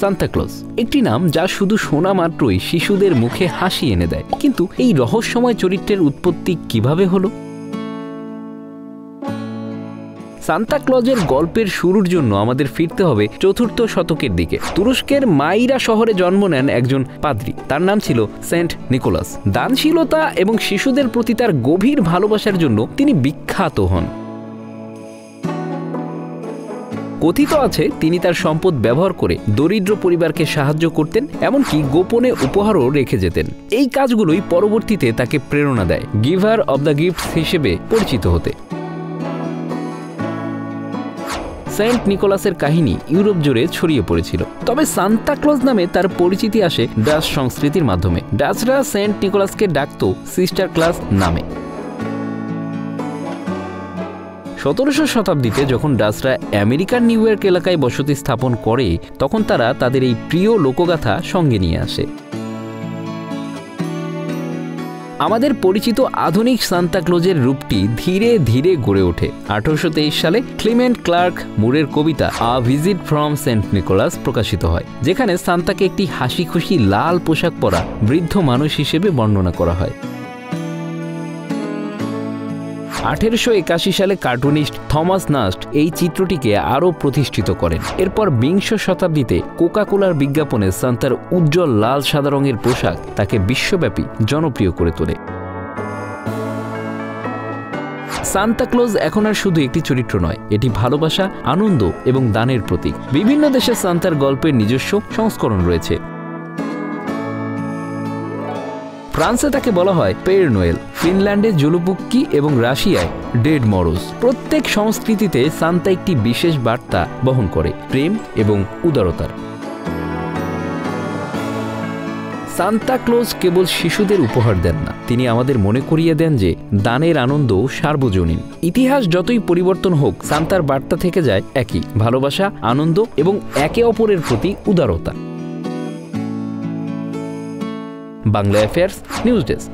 Santa Claus, একটি নাম যা শুধু শোনা মাত্রই শিশুদের মুখে হাসি এনে দেয়। কিন্তু এই রহস্যময় চরিত্রের উৎপত্তি কিভাবে হলো? সান্তা ক্লজের গল্পের শুরুর জন্য আমাদের ফিরতে হবে ৪র্থ শতকের দিকে। তুরস্কের মাইরা শহরে জন্ম নেন একজন পাদ্রী। তার নাম ছিল সেন্ট নিকোলাস। দানশীলতা এবং শিশুদের প্রতি তার গভীর ভালোবাসার জন্য তিনি বিখ্যাত হন। কথিত আছে তিনি তার সম্পদ ব্যবহার করে দরিদ্র পরিবারকে সাহায্য করতেন, এমনকি গোপনে উপহারও রেখে যেতেন। এই কাজগুলোই পরবর্তীতে তাকে প্রেরণা দেয় গিভার অব দ্য গিফটস হিসেবে পরিচিত হতে। সেন্ট নিকোলাসের কাহিনী ইউরোপ জুড়ে ছড়িয়ে পড়েছিল। তবে সান্তা ক্লজ নামে তার পরিচিতি আসে ডাচ সংস্কৃতির মাধ্যমে। ডাচরা সেন্ট নিকোলাসকে ডাকত সিস্টার ক্লাস নামে। ১৭শ শতাব্দীতে যখন ডাচরা আমেরিকার নিউ ইয়র্ক এলাকায় বসতি স্থাপন করে, তখন তারা তাদের এই প্রিয় লোকগাথা সঙ্গে নিয়ে আসে। আমাদের পরিচিত আধুনিক সান্তা ক্লজের রূপটি ধীরে ধীরে গড়ে ওঠে। ১৮২৩ সালে ক্লিমেন্ট ক্লার্ক মুরের কবিতা a visit from Saint Nicholas প্রকাশিত হয়, যেখানে সান্তাকে একটি হাসি খুশি লাল পোশাক পরা বৃদ্ধ মানুষ হিসেবে বর্ণনা করা হয়। ১৮৮১ সালে কার্টুনিস্ট থমাস নাস্ট এই চিত্রটিকে আরও প্রতিষ্ঠিত করেন। এরপর বিংশ শতাব্দীতে কোকা কোলার বিজ্ঞাপনে সান্তার উজ্জ্বল লাল সাদা রঙের পোশাক তাকে বিশ্বব্যাপী জনপ্রিয় করে তোলে। সান্তা ক্লজ এখন আর শুধু একটি চরিত্র নয়, এটি ভালোবাসা, আনন্দ এবং দানের প্রতীক। বিভিন্ন দেশে সান্তার গল্পের নিজস্ব সংস্করণ রয়েছে। ফ্রান্সে তাকে বলা হয় পের নোয়েল, ফিনল্যান্ডে জুলুপুক্কি এবং রাশিয়ায় ডেড মরোজ। প্রত্যেক সংস্কৃতিতে সান্তা একটি বিশেষ বার্তা বহন করে, প্রেম এবং উদারতার। সান্তা ক্লজ কেবল শিশুদের উপহার দেন না, তিনি আমাদের মনে করিয়ে দেন যে দানের আনন্দ সার্বজনীন। ইতিহাস যতই পরিবর্তন হোক, সান্তার বার্তা থেকে যায় একই, ভালোবাসা, আনন্দ এবং একে অপরের প্রতি উদারতা। Bangla affairs news desk.